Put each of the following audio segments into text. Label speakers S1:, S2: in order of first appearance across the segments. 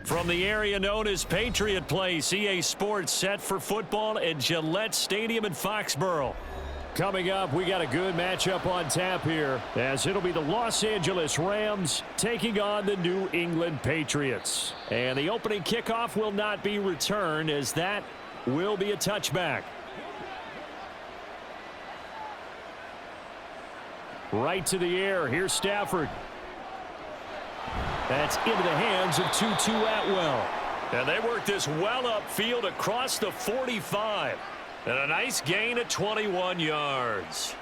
S1: From the area known as Patriot Place, EA Sports set for football at Gillette Stadium in Foxborough. Coming up, we got a good matchup on tap here, as it'll be the Los Angeles Rams taking on the New England Patriots. And the opening kickoff will not be returned, as that will be a touchback. Right to the air. Here's Stafford. That's into the hands of Tutu Atwell. And they work this well upfield across the 45. And a nice gain of 21 yards.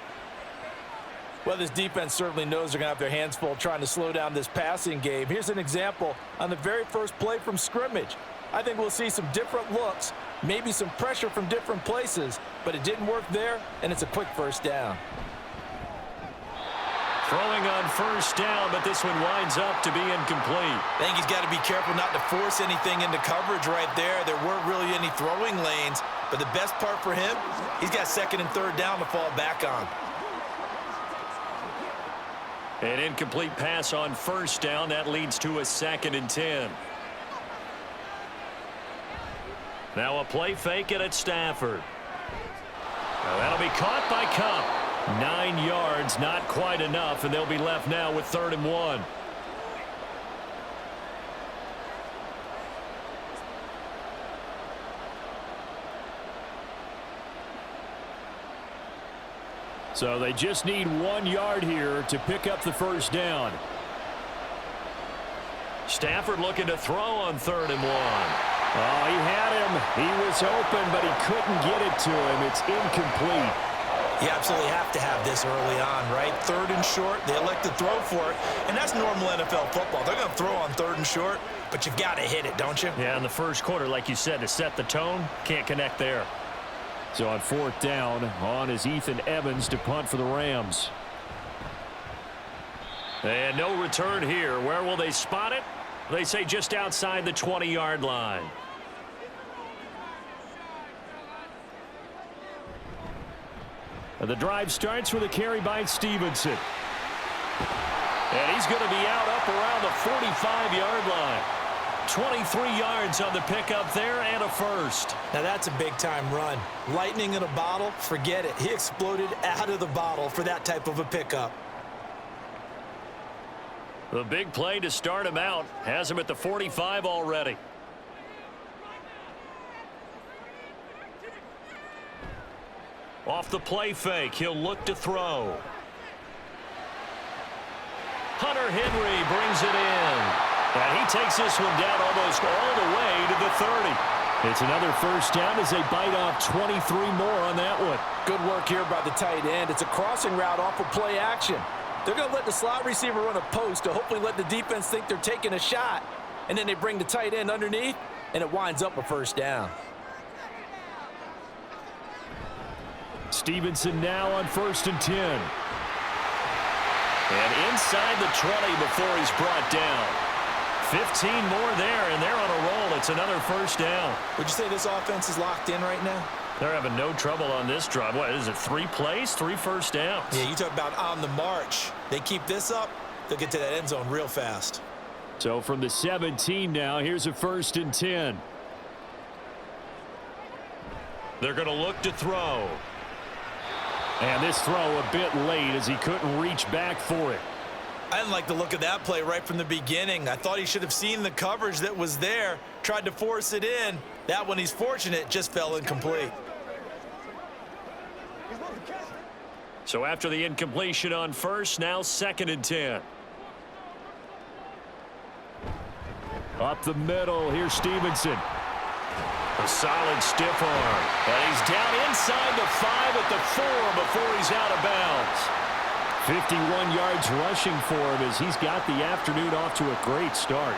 S2: Well, this defense certainly knows they're going to have their hands full trying to slow down this passing game. Here's an example on the very first play from scrimmage. I think we'll see some different looks, maybe some pressure from different places, but it didn't work there, and it's a quick first down.
S1: Throwing on first down, but this one winds up to be incomplete.
S2: I think he's got to be careful not to force anything into coverage right there. There weren't really any throwing lanes, but the best part for him, he's got second and third down to fall back on.
S1: An incomplete pass on first down. That leads to a 2nd and 10. Now a play fake it at Stafford. Now that'll be caught by Cup. 9 yards, not quite enough, and they'll be left now with 3rd and 1. So they just need 1 yard here to pick up the first down. Stafford looking to throw on 3rd and 1. Oh, he had him. He was open, but he couldn't get it to him. It's incomplete.
S2: You absolutely have to have this early on, right? 3rd and short, they elect to throw for it, and that's normal NFL football. They're going to throw on 3rd and short, but you've got to hit it, don't you?
S1: Yeah, in the first quarter, like you said, to set the tone, can't connect there. So on 4th down, on is Ethan Evans to punt for the Rams. And no return here. Where will they spot it? They say just outside the 20-yard line. And the drive starts with a carry by Stevenson. And he's going to be out up around the 45-yard line. 23 yards on the pickup there and a first.
S2: Now that's a big-time run. Lightning in a bottle, forget it. He exploded out of the bottle for that type of a pickup.
S1: The big play to start him out has him at the 45 already. Off the play fake, he'll look to throw. Hunter Henry brings it in. And he takes this one down almost all the way to the 30. It's another first down as they bite off 23 more on that one.
S2: Good work here by the tight end. It's a crossing route off of play action. They're going to let the slot receiver run a post to hopefully let the defense think they're taking a shot. And then they bring the tight end underneath, and it winds up a first down.
S1: Stevenson now on 1st and 10. And inside the 20 before he's brought down. 15 more there, and they're on a roll. It's another first down.
S2: Would you say this offense is locked in right now?
S1: They're having no trouble on this drive. What is it, 3 plays, 3 first downs?
S2: Yeah, you talk about on the march. They keep this up, they'll get to that end zone real fast.
S1: So from the 17 now, here's a 1st and 10. They're going to look to throw. And this throw a bit late as he couldn't reach back for it.
S2: I didn't like the look of that play right from the beginning. I thought he should have seen the coverage that was there, tried to force it in. That one, he's fortunate, just fell incomplete.
S1: So after the incompletion on first, now 2nd and 10. Up the middle, here's Stevenson. A solid stiff arm. And he's down inside the 5 at the 4 before he's out of bounds. 51 yards rushing for him as he's got the afternoon off to a great start.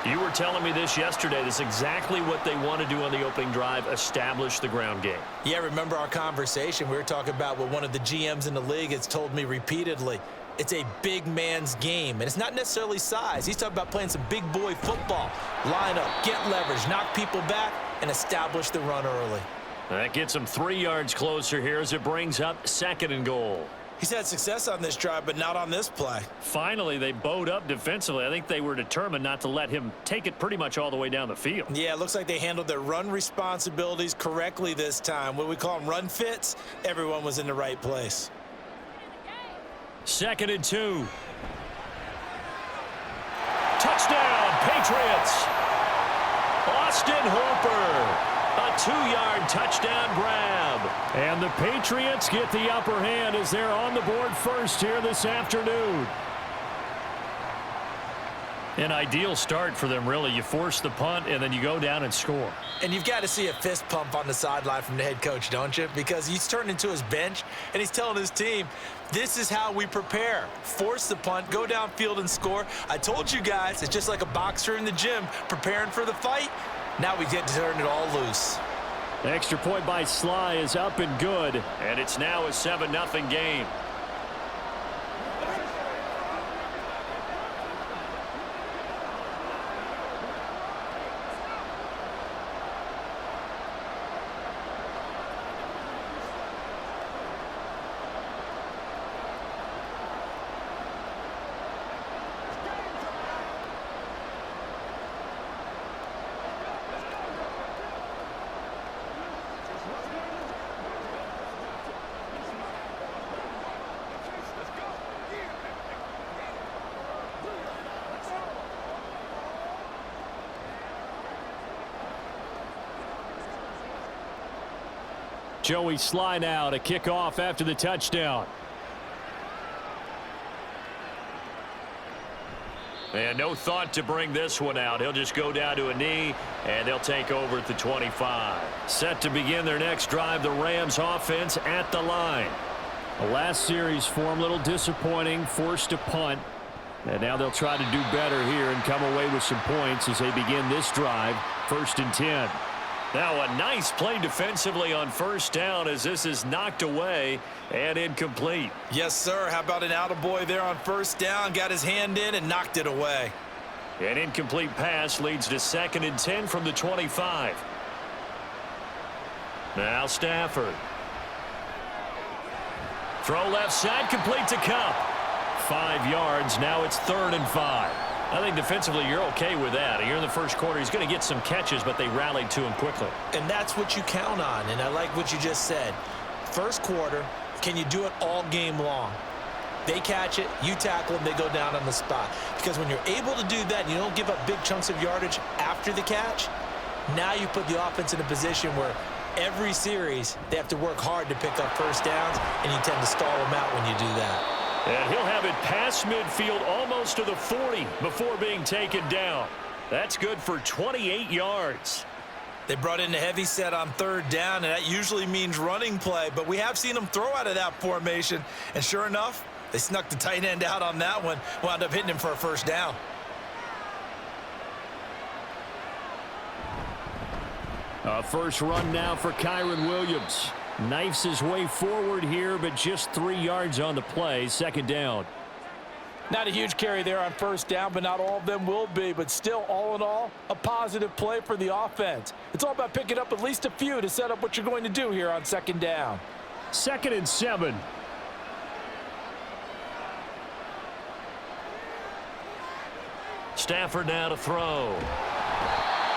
S1: You were telling me this yesterday. This is exactly what they want to do on the opening drive, establish the ground game.
S2: Yeah, remember our conversation. We were talking about what one of the GMs in the league has told me repeatedly. It's a big man's game, and it's not necessarily size. He's talking about playing some big boy football. Line up, get leverage, knock people back, and establish the run early.
S1: That gets him 3 yards closer here as it brings up 2nd and goal.
S2: He's had success on this drive, but not on this play.
S1: Finally, they bowed up defensively. I think they were determined not to let him take it pretty much all the way down the field.
S2: Yeah, it looks like they handled their run responsibilities correctly this time. What we call them run fits, everyone was in the right place.
S1: 2nd and 2. Touchdown, Patriots. Austin Hooper. A 2-yard touchdown grab. And the Patriots get the upper hand as they're on the board first here this afternoon. An ideal start for them, really. You force the punt, and then you go down and score.
S2: And you've got to see a fist pump on the sideline from the head coach, don't you? Because he's turned into his bench, and he's telling his team, this is how we prepare. Force the punt, go downfield and score. I told you guys, it's just like a boxer in the gym preparing for the fight. Now we get to turn it all loose.
S1: The extra point by Sly is up and good, and it's now a 7-0 game. Joey Sly now to kick off after the touchdown. And no thought to bring this one out. He'll just go down to a knee, and they'll take over at the 25. Set to begin their next drive, the Rams offense at the line. The last series for them, a little disappointing, forced to punt. And now they'll try to do better here and come away with some points as they begin this drive, 1st and 10. Now a nice play defensively on 1st down as this is knocked away and incomplete.
S2: Yes, sir. How about an attaboy there on 1st down? Got his hand in and knocked it away.
S1: An incomplete pass leads to 2nd and 10 from the 25. Now Stafford. Throw left side, complete to Cup. 5 yards. Now it's 3rd and 5. I think defensively you're okay with that. Here in the first quarter, he's going to get some catches, but they rallied to him quickly.
S2: And that's what you count on, and I like what you just said. First quarter, can you do it all game long? They catch it, you tackle them, they go down on the spot. Because when you're able to do that, you don't give up big chunks of yardage after the catch, now you put the offense in a position where every series they have to work hard to pick up 1st downs, and you tend to stall them out when you do that.
S1: And he'll have it past midfield almost to the 40 before being taken down. That's good for 28 yards.
S2: They brought in a heavy set on 3rd down, and that usually means running play, but we have seen them throw out of that formation, and sure enough, they snuck the tight end out on that one, wound up hitting him for a 1st down.
S1: A first run now for Kyron Williams. Knifes his way forward here, but just 3 yards on the play. 2nd down.
S2: Not a huge carry there on 1st down, but not all of them will be. But still, all in all, a positive play for the offense. It's all about picking up at least a few to set up what you're going to do here on 2nd down.
S1: 2nd and 7. Stafford now to throw.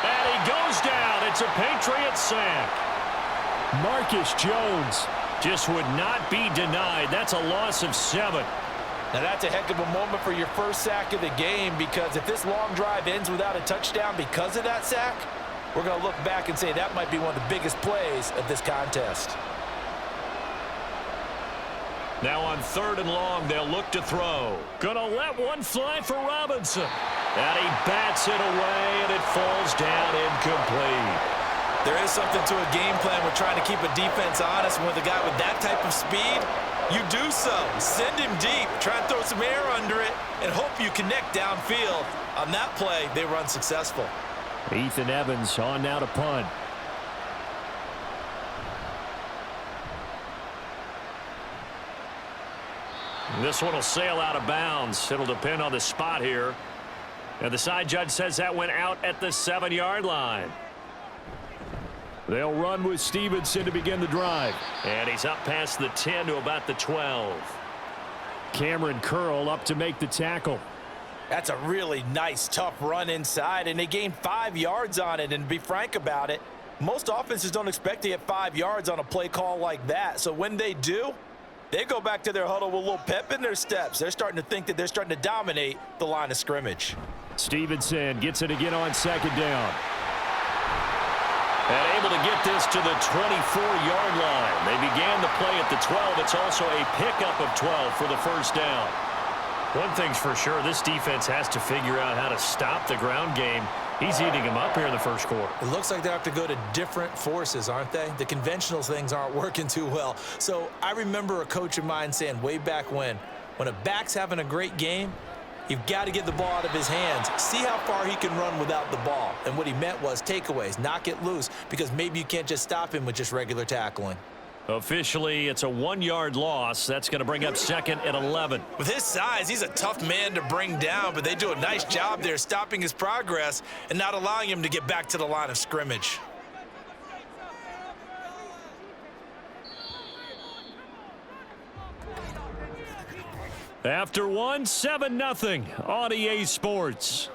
S1: And he goes down. It's a Patriots sack. Marcus Jones just would not be denied. That's a loss of 7.
S2: Now that's a heck of a moment for your first sack of the game, because if this long drive ends without a touchdown because of that sack, we're going to look back and say that might be one of the biggest plays of this contest.
S1: Now on 3rd and long, they'll look to throw. Gonna let one fly for Robinson. And he bats it away, and it falls down incomplete.
S2: There is something to a game plan with trying to keep a defense honest. With a guy with that type of speed, you do so. Send him deep, try and throw some air under it, and hope you connect downfield. On that play, they run successful.
S1: Ethan Evans on now to punt. This one will sail out of bounds. It'll depend on the spot here. And the side judge says that went out at the 7-yard line. They'll run with Stevenson to begin the drive. And he's up past the 10 to about the 12. Cameron Curl up to make the tackle.
S2: That's a really nice, tough run inside, and they gained 5 yards on it. And to be frank about it, most offenses don't expect to get 5 yards on a play call like that. So when they do, they go back to their huddle with a little pep in their steps. They're starting to think that they're starting to dominate the line of scrimmage.
S1: Stevenson gets it again on second down. And able to get this to the 24-yard line. They began the play at the 12. It's also a pickup of 12 for the first down. One thing's for sure, this defense has to figure out how to stop the ground game. He's eating them up here in the first quarter.
S2: It looks like they have to go to different forces, aren't they? The conventional things aren't working too well. So I remember a coach of mine saying way back when a back's having a great game, you've got to get the ball out of his hands. See how far he can run without the ball. And what he meant was takeaways, knock it loose, because maybe you can't just stop him with just regular tackling.
S1: Officially, it's a 1-yard loss. That's going to bring up second and 11.
S2: With his size, he's a tough man to bring down, but they do a nice job there stopping his progress and not allowing him to get back to the line of scrimmage.
S1: After one, 7-0 on EA Sports.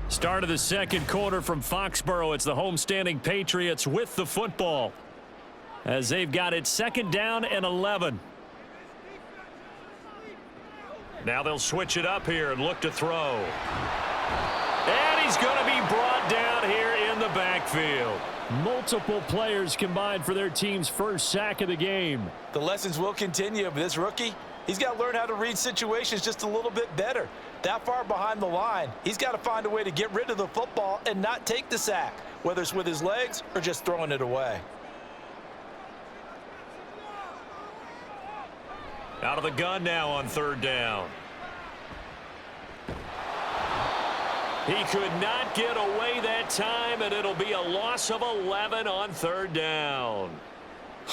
S1: Start of the second quarter from Foxborough. It's the homestanding Patriots with the football as they've got it second down and 11. Now they'll switch it up here and look to throw. And he's going to be brought down here in the backfield. Multiple players combined for their team's first sack of the game.
S2: The lessons will continue, but this rookie, he's got to learn how to read situations just a little bit better. That far behind the line, he's got to find a way to get rid of the football and not take the sack, whether it's with his legs or just throwing it away.
S1: Out of the gun now on third down. He could not get away that time, and it'll be a loss of 11 on third down.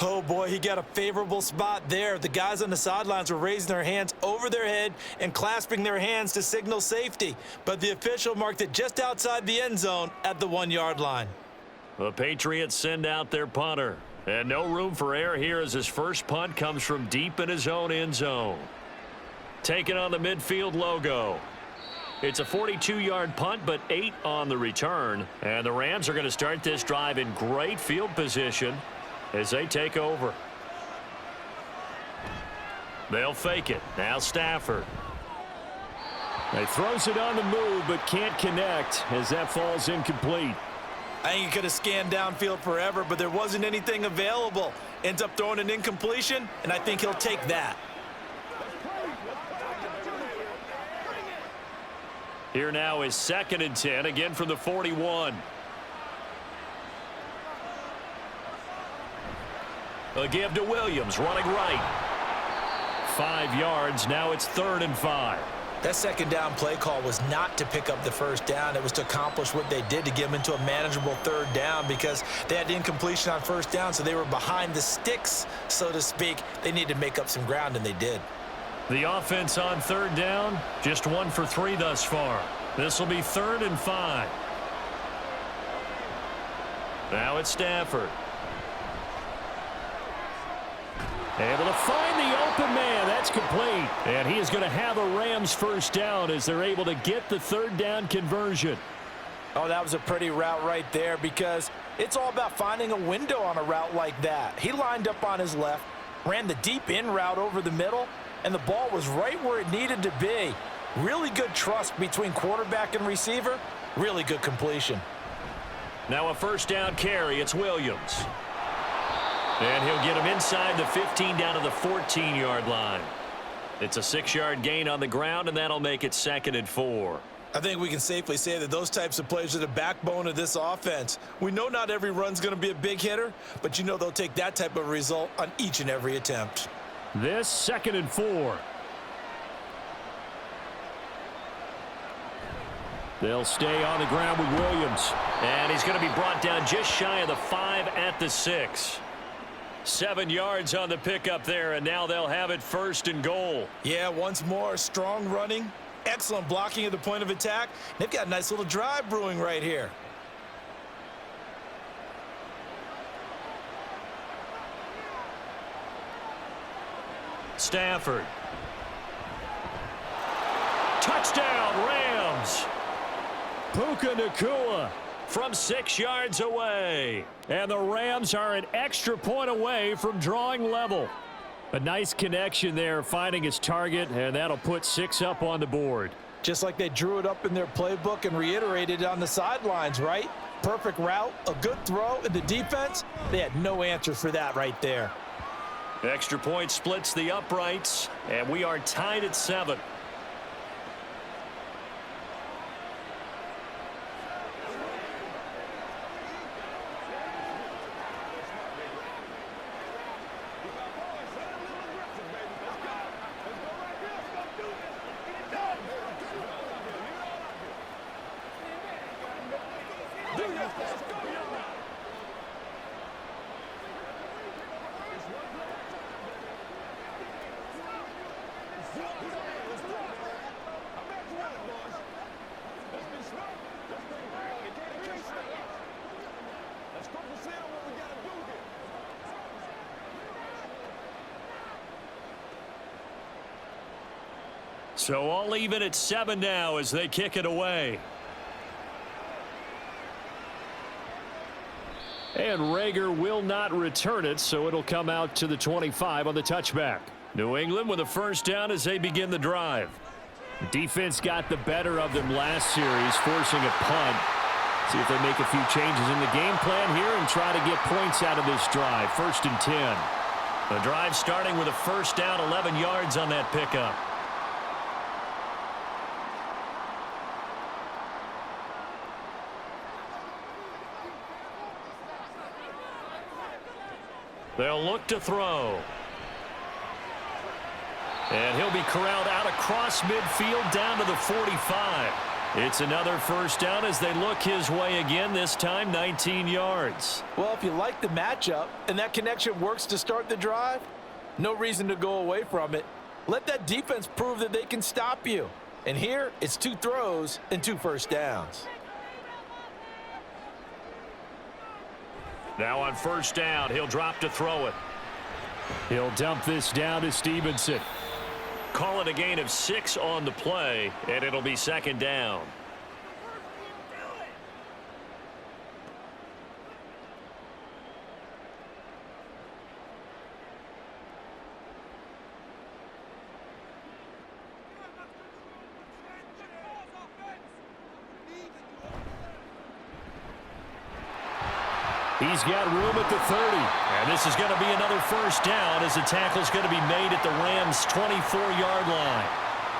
S2: Oh, boy, he got a favorable spot there. The guys on the sidelines were raising their hands over their head and clasping their hands to signal safety. But the official marked it just outside the end zone at the 1-yard line.
S1: The Patriots send out their punter. And no room for error here as his first punt comes from deep in his own end zone. Taking on the midfield logo. It's a 42-yard punt, but 8 on the return. And the Rams are going to start this drive in great field position as they take over. They'll fake it. Now Stafford. He throws it on the move, but can't connect as that falls incomplete.
S2: I think he could have scanned downfield forever, but there wasn't anything available. Ends up throwing an incompletion, and I think he'll take that.
S1: Here now is second and 10, again from the 41. A give to Williams, running right. 5 yards, now it's third and 5.
S2: That second down play call was not to pick up the first down. It was to accomplish what they did to get them into a manageable third down because they had the incompletion on first down, so they were behind the sticks, so to speak. They needed to make up some ground, and they did.
S1: The offense on third down, just 1 for 3 thus far. This will be third and 5. Now it's Stafford. Able to find the open man. That's complete. And he is going to have a Rams first down as they're able to get the third down conversion.
S2: Oh, that was a pretty route right there because it's all about finding a window on a route like that. He lined up on his left, ran the deep in route over the middle, and the ball was right where it needed to be. Really good trust between quarterback and receiver. Really good completion.
S1: Now a first down carry. It's Williams. And he'll get him inside the 15 down to the 14-yard line. It's a 6-yard gain on the ground, and that'll make it second and 4.
S2: I think we can safely say that those types of plays are the backbone of this offense. We know not every run's going to be a big hitter, but you know they'll take that type of result on each and every attempt.
S1: This second and 4. They'll stay on the ground with Williams. And he's going to be brought down just shy of the 5 at the 6. 7 yards on the pickup there, and now they'll have it first and goal.
S2: Yeah, once more, strong running, excellent blocking at the point of attack. They've got a nice little drive brewing right here.
S1: Stafford. Touchdown, Rams. Puka Nacua from 6 yards away. And the Rams are an extra point away from drawing level. A nice connection there, finding his target, and that'll put 6 up on the board.
S2: Just like they drew it up in their playbook and reiterated it on the sidelines, right? Perfect route, a good throw, and the defense, they had no answer for that right there.
S1: Extra point splits the uprights, and we are tied at 7. So all even at 7 now as they kick it away. And Rager will not return it, so it'll come out to the 25 on the touchback. New England with a first down as they begin the drive. Defense got the better of them last series, forcing a punt. See if they make a few changes in the game plan here and try to get points out of this drive. 1st and 10. The drive starting with a first down, 11 yards on that pickup. They'll look to throw. And he'll be corralled out across midfield down to the 45. It's another first down as they look his way again, this time 19 yards.
S2: Well, if you like the matchup and that connection works to start the drive, no reason to go away from it. Let that defense prove that they can stop you. And here, it's 2 throws and 2 first downs.
S1: Now on first down, he'll drop to throw it. He'll dump this down to Stevenson. Call it a gain of 6 on the play, and it'll be 2nd down. He's got room at the 30. And this is going to be another first down as the tackle's going to be made at the Rams' 24-yard line.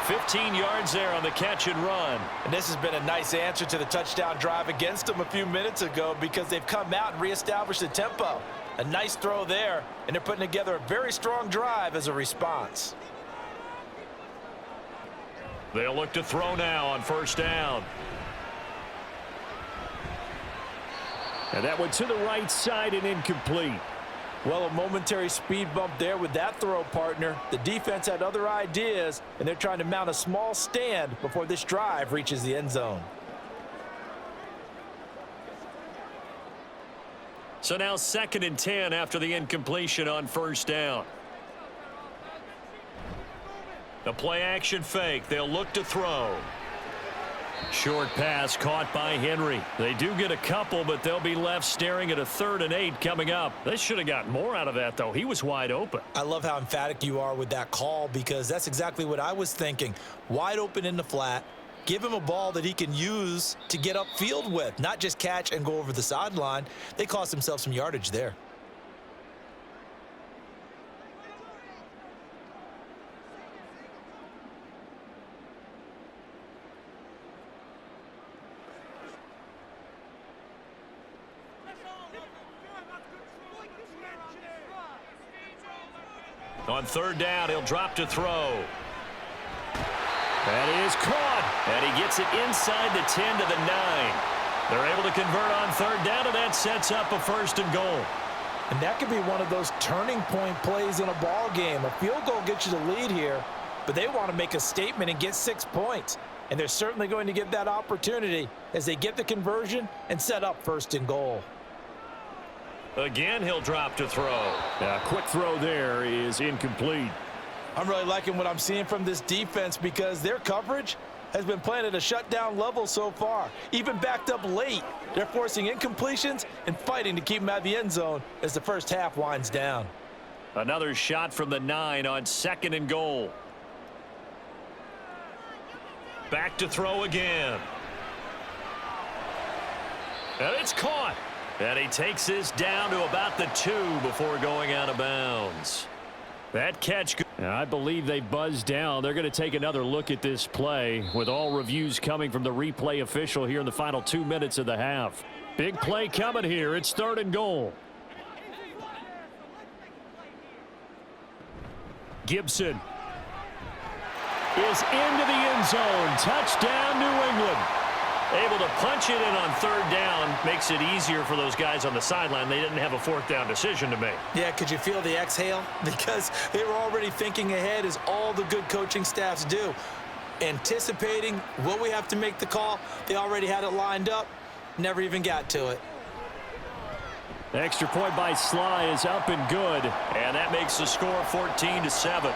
S1: 15 yards there on the catch and run.
S2: And this has been a nice answer to the touchdown drive against them a few minutes ago because they've come out and reestablished the tempo. A nice throw there, and they're putting together a very strong drive as a response.
S1: They'll look to throw now on first down. And that one to the right side and incomplete.
S2: Well, a momentary speed bump there with that throw, partner. The defense had other ideas, and they're trying to mount a small stand before this drive reaches the end zone.
S1: So now 2nd and 10 after the incompletion on first down. The play action fake. They'll look to throw. Short pass caught by Henry. They do get a couple, but they'll be left staring at a 3rd and 8 coming up. They should have gotten more out of that, though. He was wide open.
S2: I love how emphatic you are with that call because that's exactly what I was thinking. Wide open in the flat. Give him a ball that he can use to get upfield with, not just catch and go over the sideline. They cost themselves some yardage there.
S1: On 3rd down, he'll drop to throw. That is caught, and he gets it inside the 10 to the 9. They're able to convert on 3rd down, and that sets up a 1st and goal.
S2: And that could be one of those turning point plays in a ball game. A field goal gets you the lead here, but they want to make a statement and get 6 points. And they're certainly going to get that opportunity as they get the conversion and set up 1st and goal.
S1: Again, he'll drop to throw. A quick throw there is incomplete.
S2: I'm really liking what I'm seeing from this defense because their coverage has been playing at a shutdown level so far. Even backed up late, they're forcing incompletions and fighting to keep them out of the end zone as the first half winds down.
S1: Another shot from the 9 on 2nd and goal. Back to throw again. And it's caught. And he takes this down to about the 2 before going out of bounds. That catch. I believe they buzzed down. They're going to take another look at this play with all reviews coming from the replay official here in the final 2 minutes of the half. Big play coming here. It's 3rd and goal. Gibson is into the end zone. Touchdown, New England. Able to punch it in on 3rd down. Makes it easier for those guys on the sideline. They didn't have a 4th down decision to make.
S2: Yeah, could you feel the exhale? Because they were already thinking ahead, as all the good coaching staffs do. Anticipating, will we have to make the call? They already had it lined up. Never even got to it.
S1: The extra point by Sly is up and good. And that makes the score 14-7.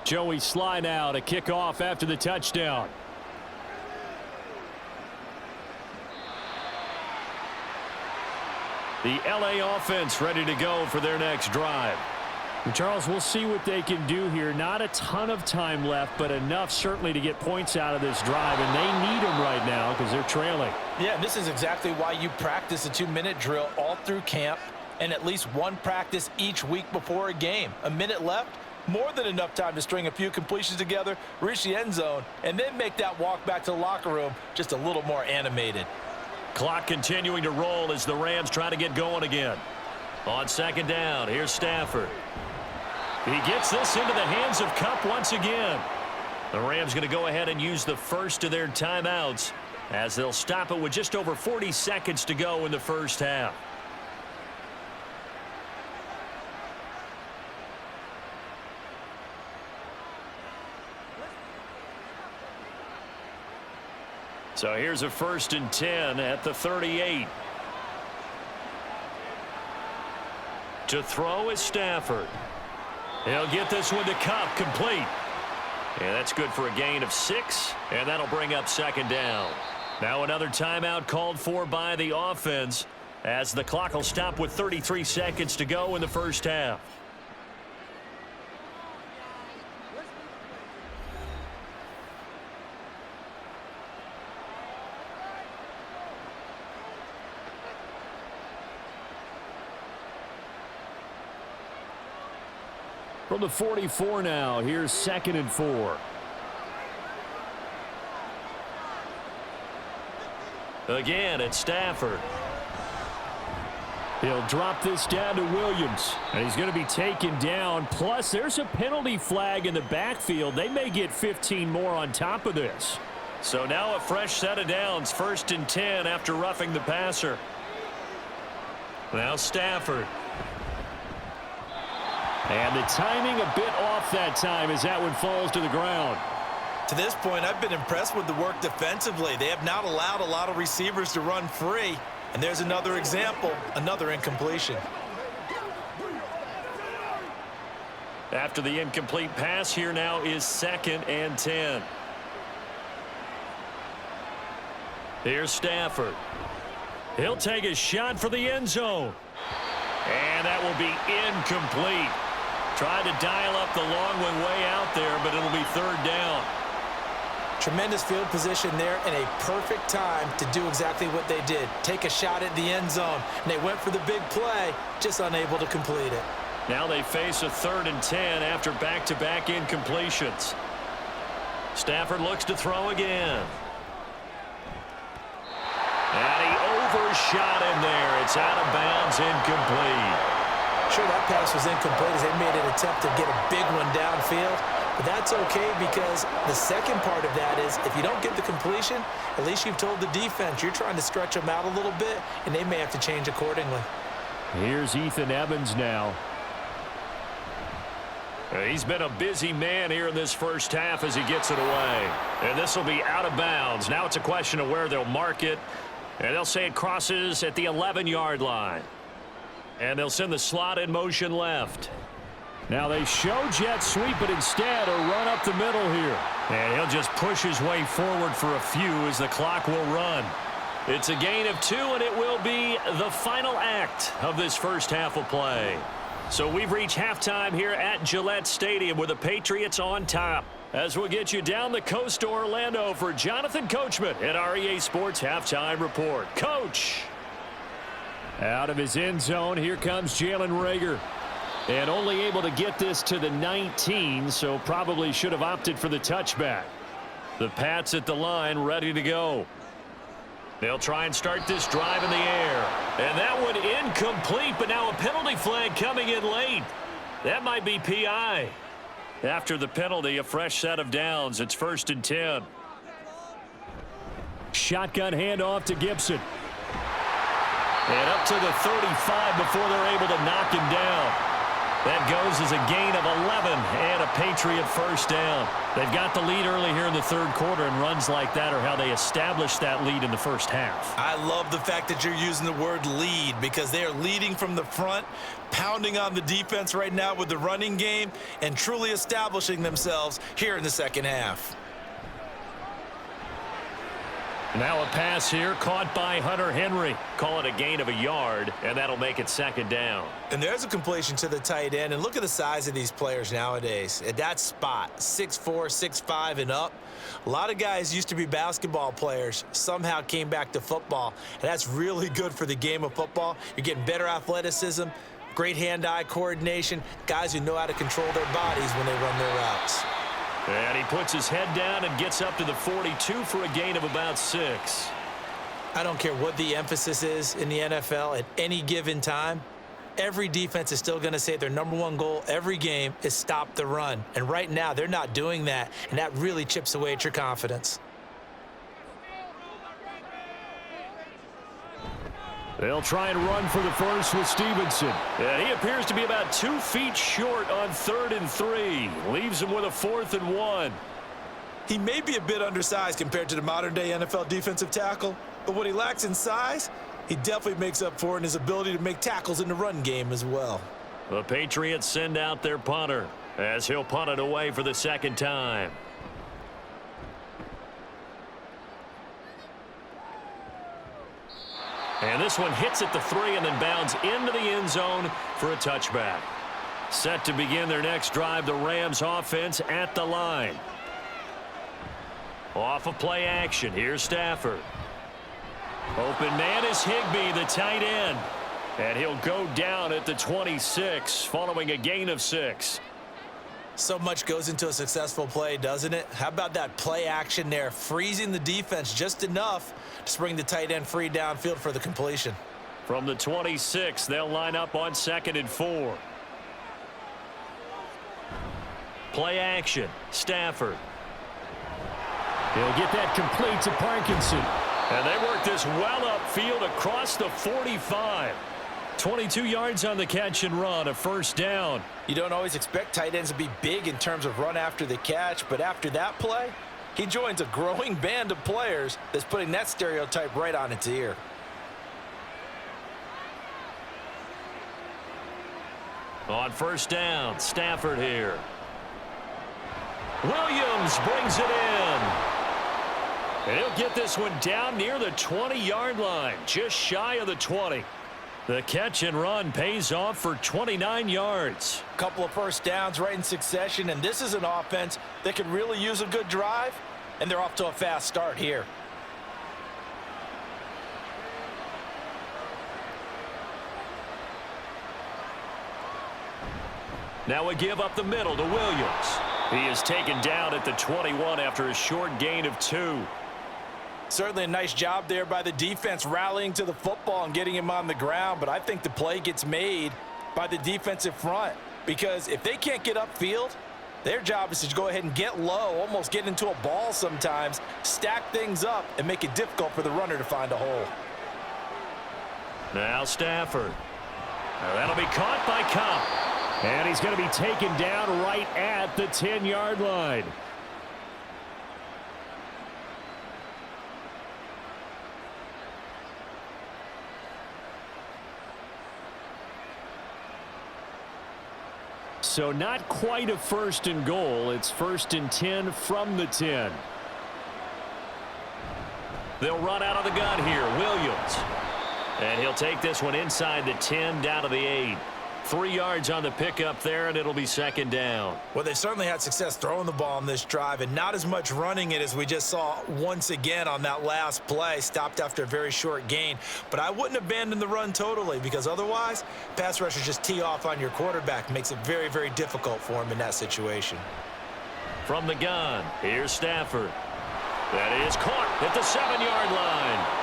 S1: Joey Sly now to kick off after the touchdown. The LA offense ready to go for their next drive. Charles, we'll see what they can do here. Not a ton of time left, but enough certainly to get points out of this drive, and they need them right now because they're trailing.
S2: Yeah, this is exactly why you practice a 2-minute drill all through camp and at least one practice each week before a game. A minute left, more than enough time to string a few completions together, reach the end zone, and then make that walk back to the locker room just a little more animated.
S1: Clock continuing to roll as the Rams try to get going again. On 2nd down, here's Stafford. He gets this into the hands of Kupp once again. The Rams going to go ahead and use the first of their timeouts as they'll stop it with just over 40 seconds to go in the first half. So here's a 1st and 10 at the 38. To throw is Stafford. He'll get this one to Kupp, complete. And that's good for a gain of 6, and that'll bring up 2nd down. Now another timeout called for by the offense as the clock will stop with 33 seconds to go in the first half. From the 44 now, here's 2nd and 4. Again, it's Stafford. He'll drop this down to Williams, and he's going to be taken down. Plus, there's a penalty flag in the backfield. They may get 15 more on top of this. So now a fresh set of downs, 1st and 10 after roughing the passer. Now Stafford. And the timing a bit off that time as that one falls to the ground.
S2: To this point, I've been impressed with the work defensively. They have not allowed a lot of receivers to run free. And there's another example, another incompletion.
S1: After the incomplete pass, here now is 2nd and 10. Here's Stafford. He'll take a shot for the end zone. And that will be incomplete. Tried to dial up the long one way out there, but it'll be 3rd down.
S2: Tremendous field position there and a perfect time to do exactly what they did. Take a shot at the end zone. And they went for the big play, just unable to complete it.
S1: Now they face a 3rd and 10 after back-to-back incompletions. Stafford looks to throw again. And he overshot him there. It's out of bounds, incomplete.
S2: Sure, that pass was incomplete as they made an attempt to get a big one downfield. But that's okay because the second part of that is if you don't get the completion, at least you've told the defense you're trying to stretch them out a little bit, and they may have to change accordingly.
S1: Here's Ethan Evans now. He's been a busy man here in this first half as he gets it away. And this will be out of bounds. Now it's a question of where they'll mark it. And they'll say it crosses at the 11-yard line. And they'll send the slot in motion left. Now they show jet sweep, but instead a run up the middle here. And he'll just push his way forward for a few as the clock will run. It's a gain of 2, and it will be the final act of this first half of play. So we've reached halftime here at Gillette Stadium with the Patriots on top. As we'll get you down the coast to Orlando for Jonathan Coachman at our EA Sports Halftime Report. Coach! Out of his end zone, here comes Jalen Reagor. And only able to get this to the 19, so probably should have opted for the touchback. The Pats at the line ready to go. They'll try and start this drive in the air. And that one incomplete, but now a penalty flag coming in late. That might be PI. After the penalty, a fresh set of downs. It's 1st and 10. Shotgun handoff to Gibson. And up to the 35 before they're able to knock him down. That goes as a gain of 11 and a Patriot first down. They've got the lead early here in the 3rd quarter, and runs like that are how they established that lead in the first half.
S2: I love the fact that you're using the word lead because they are leading from the front, pounding on the defense right now with the running game, and truly establishing themselves here in the second half.
S1: Now a pass here caught by Hunter Henry. Call it a gain of a yard, and that'll make it 2nd down.
S2: And there's a completion to the tight end. And look at the size of these players nowadays. At that spot, 6'4", 6'5", and up. A lot of guys used to be basketball players, somehow came back to football. And that's really good for the game of football. You're getting better athleticism, great hand-eye coordination, guys who know how to control their bodies when they run their routes.
S1: And he puts his head down and gets up to the 42 for a gain of about 6.
S2: I don't care what the emphasis is in the NFL at any given time. Every defense is still going to say their #1 goal every game is stop the run. And right now, they're not doing that, and that really chips away at your confidence.
S1: They'll try and run for the first with Stevenson. And he appears to be about 2 feet short on 3rd and 3. Leaves him with a 4th and 1.
S2: He may be a bit undersized compared to the modern-day NFL defensive tackle, but what he lacks in size, he definitely makes up for in his ability to make tackles in the run game as well.
S1: The Patriots send out their punter as he'll punt it away for the 2nd time. And this one hits at the 3 and then bounds into the end zone for a touchback. Set to begin their next drive, the Rams offense at the line. Off of play action, here's Stafford. Open man is Higbee, the tight end. And he'll go down at the 26 following a gain of 6.
S2: So much goes into a successful play, doesn't it? How about that play action there, freezing the defense just enough to bring the tight end free downfield for the completion.
S1: From the 26, they'll line up on 2nd and 4. Play action, Stafford. He'll get that complete to Parkinson. And they work this well upfield across the 45. 22 yards on the catch and run, a first down.
S2: You don't always expect tight ends to be big in terms of run after the catch, but after that play, he joins a growing band of players that's putting that stereotype right on its ear.
S1: On first down, Stafford here. Williams brings it in. And he'll get this one down near the 20-yard line, just shy of the 20. The catch and run pays off for 29 yards.
S2: Couple of first downs right in succession, and this is an offense that could really use a good drive, and they're off to a fast start here.
S1: Now a give up the middle to Williams. He is taken down at the 21 after a short gain of 2.
S2: Certainly a nice job there by the defense rallying to the football and getting him on the ground, but I think the play gets made by the defensive front because if they can't get upfield, their job is to go ahead and get low, almost get into a ball sometimes, stack things up, and make it difficult for the runner to find a hole.
S1: Now Stafford. Now that'll be caught by Cup. And he's going to be taken down right at the 10-yard line. So not quite a 1st and goal. It's 1st and 10 from the 10. They'll run out of the gun here. Williams. And he'll take this one inside the 10 down to the 8. 3 yards on the pickup there, and it'll be 2nd down.
S2: Well, they certainly had success throwing the ball on this drive and not as much running it as we just saw once again on that last play. Stopped after a very short gain. But I wouldn't abandon the run totally because otherwise, pass rushers just tee off on your quarterback. Makes it very, very difficult for him in that situation.
S1: From the gun, here's Stafford. That is caught at the 7-yard line.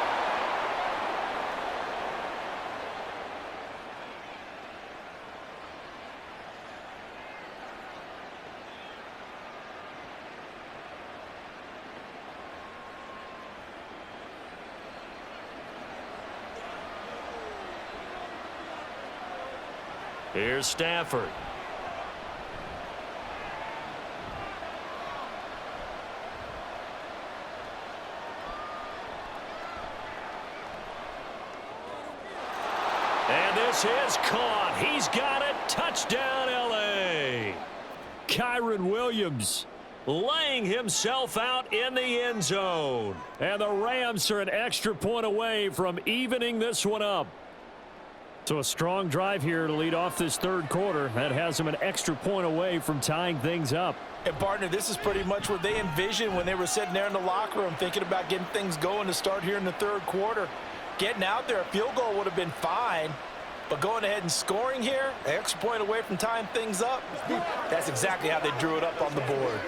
S1: Here's Stafford. And this is caught. He's got it. Touchdown, L.A. Kyron Williams laying himself out in the end zone. And the Rams are an extra point away from evening this one up. So a strong drive here to lead off this 3rd quarter. That has them an extra point away from tying things up.
S2: And, partner, this is pretty much what they envisioned when they were sitting there in the locker room thinking about getting things going to start here in the 3rd quarter. Getting out there, a field goal would have been fine. But going ahead and scoring here, an extra point away from tying things up, that's exactly how they drew it up on the board.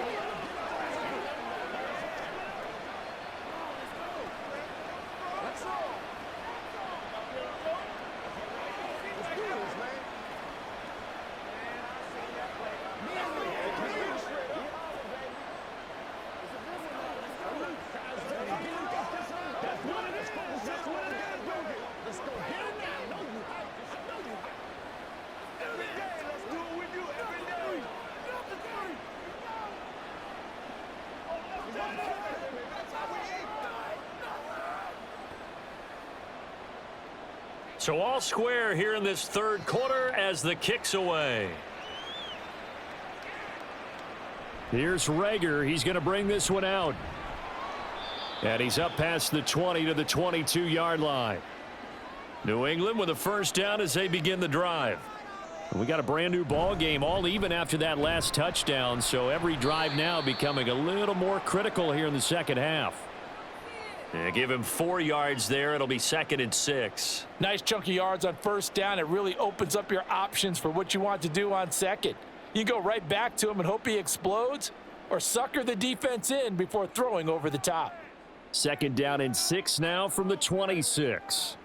S1: So all square here in this 3rd quarter as the kick's away. Here's Rager. He's going to bring this one out. And he's up past the 20 to the 22-yard line. New England with a 1st down as they begin the drive. We got a brand new ball game, all even after that last touchdown. So every drive now becoming a little more critical here in the 2nd half. Yeah, give him 4 yards there. It'll be 2nd and 6.
S2: Nice chunk of yards on 1st down. It really opens up your options for what you want to do on 2nd. You go right back to him and hope he explodes or sucker the defense in before throwing over the top.
S1: 2nd down and 6 now from the 26.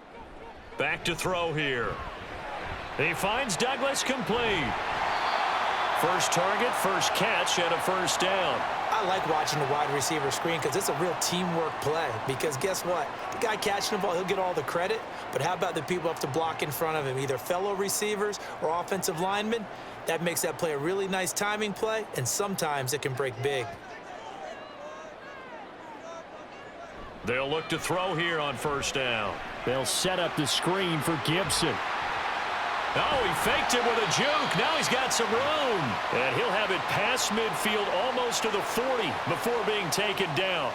S1: Back to throw here. He finds Douglas complete. First target, first catch, and a 1st down.
S2: I like watching the wide receiver screen because it's a real teamwork play. Because guess what? The guy catching the ball, he'll get all the credit. But how about the people up to block in front of him, either fellow receivers or offensive linemen? That makes that play a really nice timing play, and sometimes it can break big.
S1: They'll look to throw here on 1st down. They'll set up the screen for Gibson. Oh, he faked it with a juke. Now he's got some room. And he'll have it past midfield almost to the 40 before being taken down.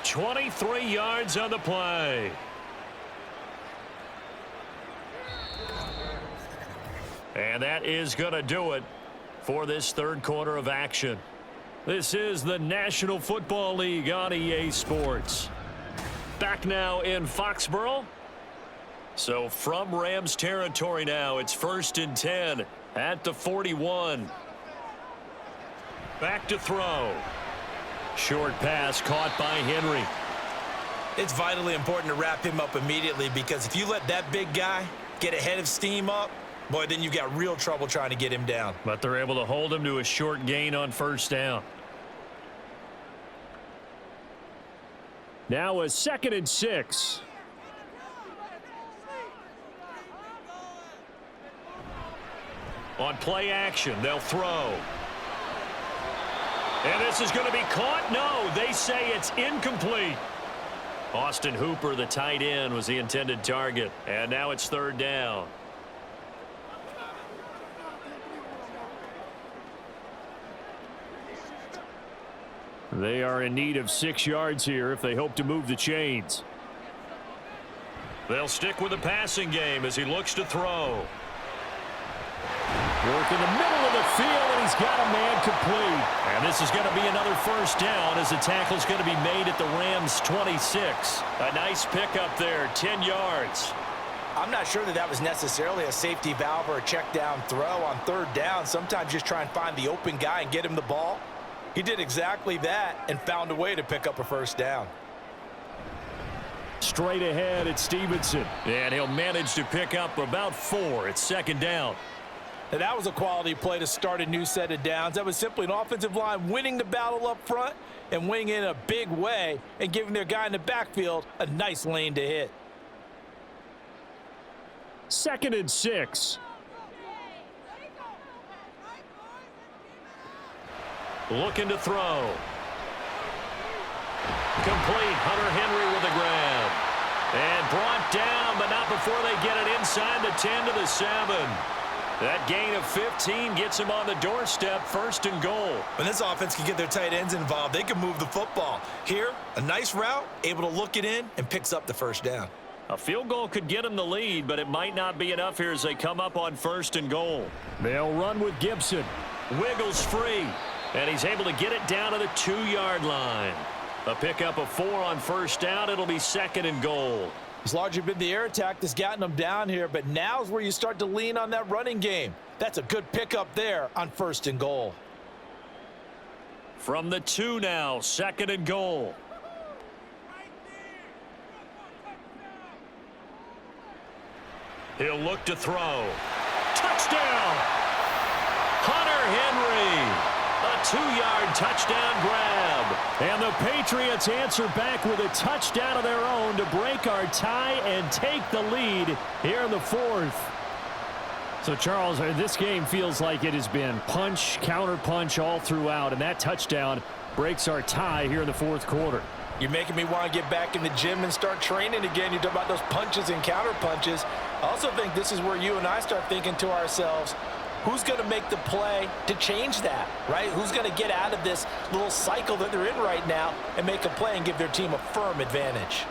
S1: 23 yards on the play. And that is going to do it for this 3rd quarter of action. This is the National Football League on EA Sports. Back now in Foxborough. So from Rams territory now, it's 1st and 10 At the 41. Back to throw. Short pass caught by Henry.
S2: It's vitally important to wrap him up immediately, because if you let that big guy get ahead of steam up, boy, then you got real trouble trying to get him down.
S1: But they're able to hold him to a short gain on first down. Now a 2nd and 6. On play action, they'll throw. And this is going to be caught. No, they say it's incomplete. Austin Hooper, the tight end, was the intended target. And now it's 3rd down. They are in need of 6 yards here if they hope to move the chains. They'll stick with the passing game as he looks to throw. Work in the middle of the field, and he's got a man complete. And this is going to be another first down as the tackle's going to be made at the Rams' 26. A nice pickup there, 10 yards.
S2: I'm not sure that that was necessarily a safety valve or a check down throw on 3rd down. Sometimes just try and find the open guy and get him the ball. He did exactly that and found a way to pick up a first down.
S1: Straight ahead at Stevenson. And he'll manage to pick up about 4 at 2nd down.
S2: Now, that was a quality play to start a new set of downs. That was simply an offensive line winning the battle up front and winning in a big way and giving their guy in the backfield a nice lane to hit.
S1: 2nd and 6. Looking to throw. Complete. Hunter Henry with a grab. And brought down, but not before they get it inside the 10 to the 7. That gain of 15 gets him on the doorstep, 1st and goal.
S2: When this offense can get their tight ends involved, they can move the football. Here, a nice route, able to look it in, and picks up the first down.
S1: A field goal could get them the lead, but it might not be enough here as they come up on 1st and goal. They'll run with Gibson. Wiggles free, and he's able to get it down to the 2-yard line. A pickup of 4 on 1st down. It'll be 2nd and goal.
S2: It's largely been the air attack that's gotten them down here, but now's where you start to lean on that running game. That's a good pickup there on 1st and goal.
S1: From the 2 now, 2nd and goal. He'll look to throw. Touchdown! Hunter Henry! A 2-yard touchdown grab. And the Patriots answer back with a touchdown of their own to break our tie and take the lead here in the 4th. So, Charles, this game feels like it has been punch, counter punch all throughout, and that touchdown breaks our tie here in the 4th quarter.
S2: You're making me want to get back in the gym and start training again. You talk about those punches and counter punches. I also think this is where you and I start thinking to ourselves, who's going to make the play to change that, right? Who's going to get out of this little cycle that they're in right now and make a play and give their team a firm advantage?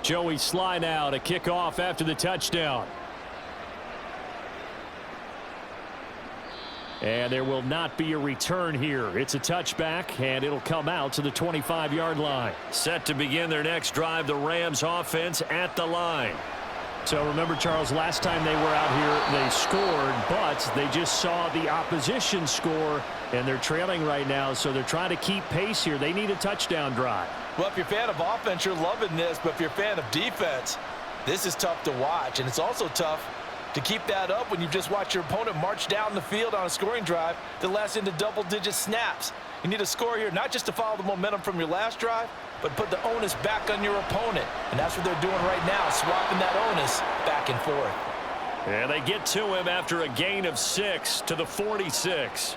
S1: Joey Sly now to kick off after the touchdown. And there will not be a return here. It's a touchback, and it'll come out to the 25-yard line. Set to begin their next drive, the Rams offense at the line. So remember, Charles, last time they were out here, they scored, but they just saw the opposition score, and they're trailing right now, so they're trying to keep pace here. They need a touchdown drive.
S2: Well, if you're a fan of offense, you're loving this, but if you're a fan of defense, this is tough to watch, and it's also tough to keep that up when you just watch your opponent march down the field on a scoring drive that lasts into double-digit snaps. You need a score here, not just to follow the momentum from your last drive, but put the onus back on your opponent. And that's what they're doing right now, swapping that onus back and forth.
S1: And they get to him after a gain of 6 to the 46.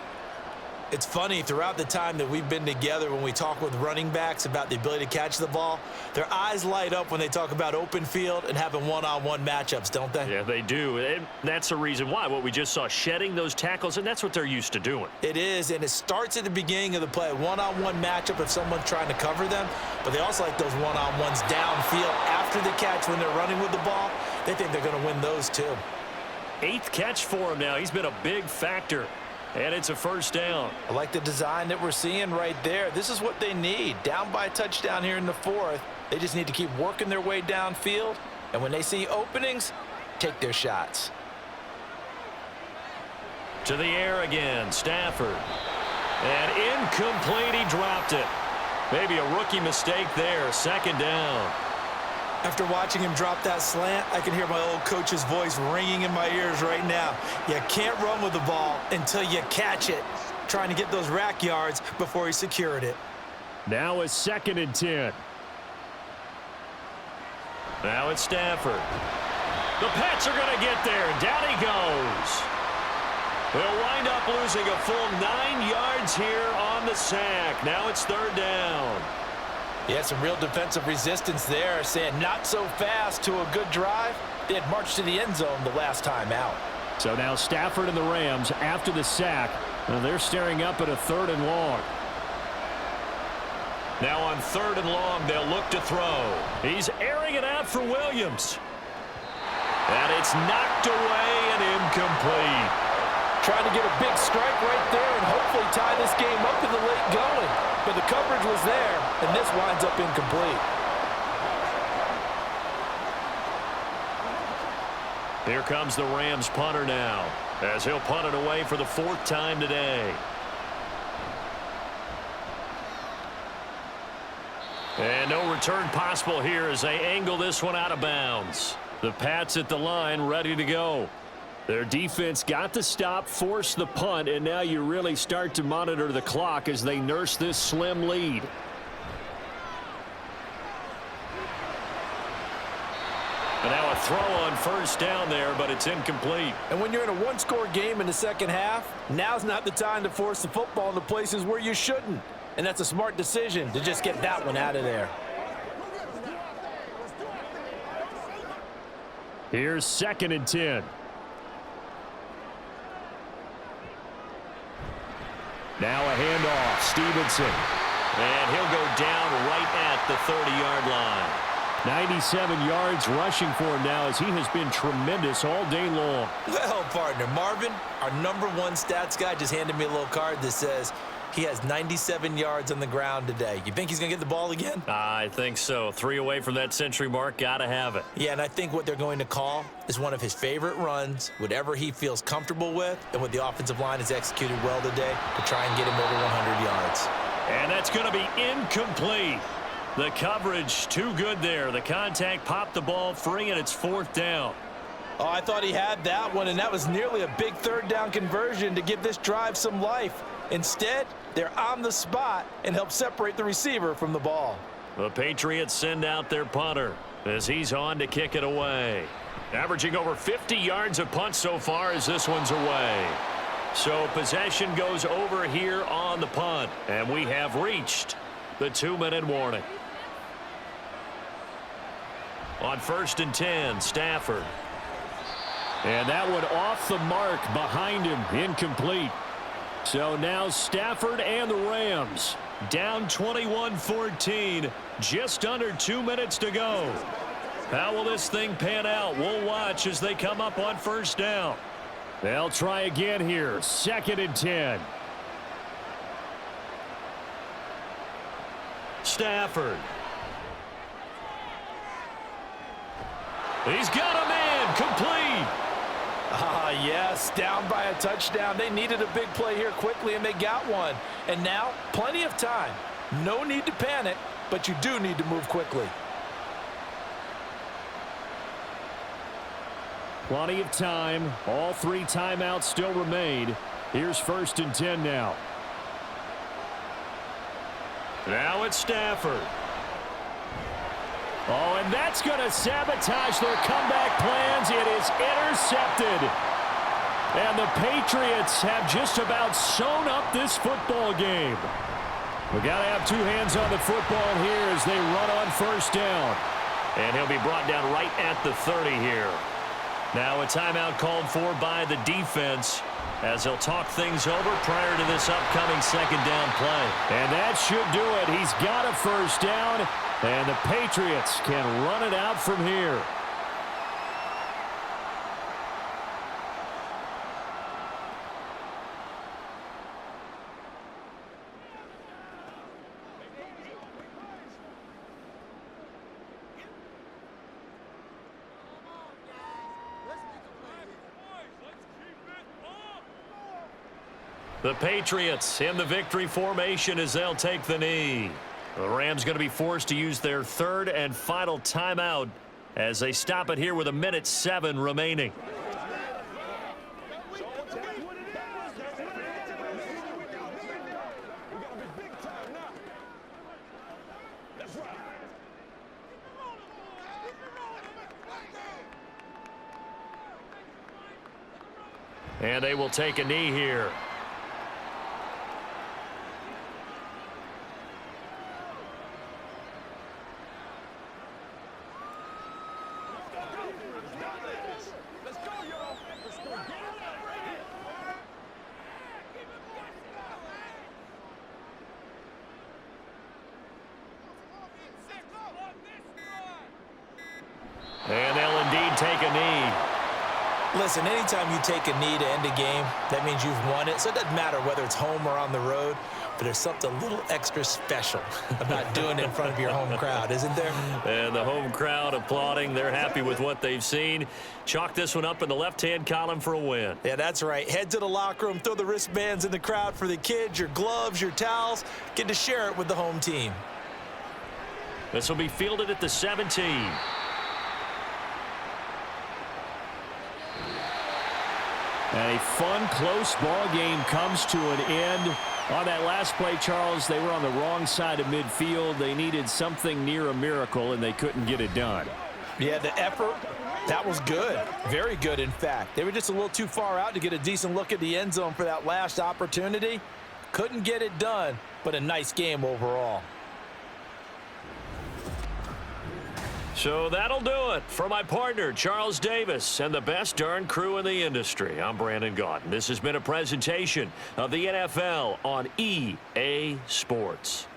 S2: It's funny, throughout the time that we've been together, when we talk with running backs about the ability to catch the ball, their eyes light up when they talk about open field and having one-on-one matchups, don't they?
S1: Yeah, they do. And that's the reason why. What we just saw, shedding those tackles, and that's what they're used to doing.
S2: It is, and it starts at the beginning of the play. One-on-one matchup if someone's trying to cover them, but they also like those one-on-ones downfield after the catch when they're running with the ball. They think they're going to win those too.
S1: 8th catch for him now. He's been a big factor. And it's a first down.
S2: I like the design that we're seeing right there. This is what they need. Down by a touchdown here in the 4th. They just need to keep working their way downfield. And when they see openings, take their shots.
S1: To the air again, Stafford. And incomplete, he dropped it. Maybe a rookie mistake there, 2nd down.
S2: After watching him drop that slant, I can hear my old coach's voice ringing in my ears right now. You can't run with the ball until you catch it. Trying to get those rack yards before he secured it.
S1: Now it's 2nd and 10. Now it's Stafford. The Pats are going to get there. Down he goes. They'll wind up losing a full 9 yards here on the sack. Now it's 3rd down.
S2: Yeah, some real defensive resistance there, saying not so fast to a good drive. They had marched to the end zone the last time out.
S1: So now Stafford and the Rams after the sack. Well, they're staring up at a 3rd and long. Now on 3rd and long, they'll look to throw. He's airing it out for Williams. And it's knocked away and incomplete.
S2: Trying to get a big strike right there and hopefully tie this game up in the late going. But the coverage was there, and this winds up incomplete.
S1: Here comes the Rams punter now, as he'll punt it away for the 4th time today. And no return possible here as they angle this one out of bounds. The Pats at the line ready to go. Their defense got the stop, forced the punt, and now you really start to monitor the clock as they nurse this slim lead. And now a throw on 1st down there, but it's incomplete.
S2: And when you're in a one-score game in the 2nd half, now's not the time to force the football in the places where you shouldn't. And that's a smart decision to just get that one out of there.
S1: Here's 2nd and 10. Now a handoff, Stevenson. And he'll go down right at the 30-yard line. 97 yards rushing for him now as he has been tremendous all day long.
S2: Well, partner, Marvin, our #1 stats guy, just handed me a little card that says he has 97 yards on the ground today. You think he's going to get the ball again?
S1: I think so. 3 away from that century mark. Got to have it.
S2: Yeah, and I think what they're going to call is one of his favorite runs, whatever he feels comfortable with, and what the offensive line has executed well today to try and get him over 100 yards.
S1: And that's going to be incomplete. The coverage too good there. The contact popped the ball free, and it's 4th down.
S2: Oh, I thought he had that one, and that was nearly a big 3rd down conversion to give this drive some life. Instead, they're on the spot and help separate the receiver from the ball.
S1: The Patriots send out their punter as he's on to kick it away. Averaging over 50 yards a punt so far as this one's away. So possession goes over here on the punt, and we have reached the 2-minute warning. On 1st and 10, Stafford. And that one off the mark behind him, incomplete. So now Stafford and the Rams down 21-14, just under 2 minutes to go. How will this thing pan out? We'll watch as they come up on 1st down. They'll try again here, 2nd and 10. Stafford. He's got a man, complete.
S2: Yes, down by a touchdown. They needed a big play here quickly, and they got one. And now, plenty of time. No need to panic, but you do need to move quickly.
S1: Plenty of time. All 3 timeouts still remain. Here's 1st and 10 now. Now it's Stafford. Oh, and that's going to sabotage their comeback plans. It is intercepted. And the Patriots have just about sewn up this football game. We got to have two hands on the football here as they run on first down. And he'll be brought down right at the 30 here. Now a timeout called for by the defense as he'll talk things over prior to this upcoming second down play. And that should do it. He's got a first down, and the Patriots can run it out from here. The Patriots in the victory formation as they'll take the knee. The Rams going to be forced to use their third and final timeout as they stop it here with 1:07 remaining. And they will take a knee here. And they'll indeed take a knee.
S2: Listen, anytime you take a knee to end a game, that means you've won it. So it doesn't matter whether it's home or on the road, but there's something a little extra special about doing it in front of your home crowd, isn't there?
S1: And the home crowd applauding. They're happy with what they've seen. Chalk this one up in the left-hand column for a win.
S2: Yeah, that's right. Head to the locker room, throw the wristbands in the crowd for the kids, your gloves, your towels. Get to share it with the home team.
S1: This will be fielded at the 17. And a fun, close ball game comes to an end. On that last play, Charles, they were on the wrong side of midfield. They needed something near a miracle, and they couldn't get it done.
S2: Yeah, the effort, that was good. Very good, in fact. They were just a little too far out to get a decent look at the end zone for that last opportunity. Couldn't get it done, but a nice game overall.
S1: So that'll do it for my partner, Charles Davis, and the best darn crew in the industry. I'm Brandon Gaudin. This has been a presentation of the NFL on EA Sports.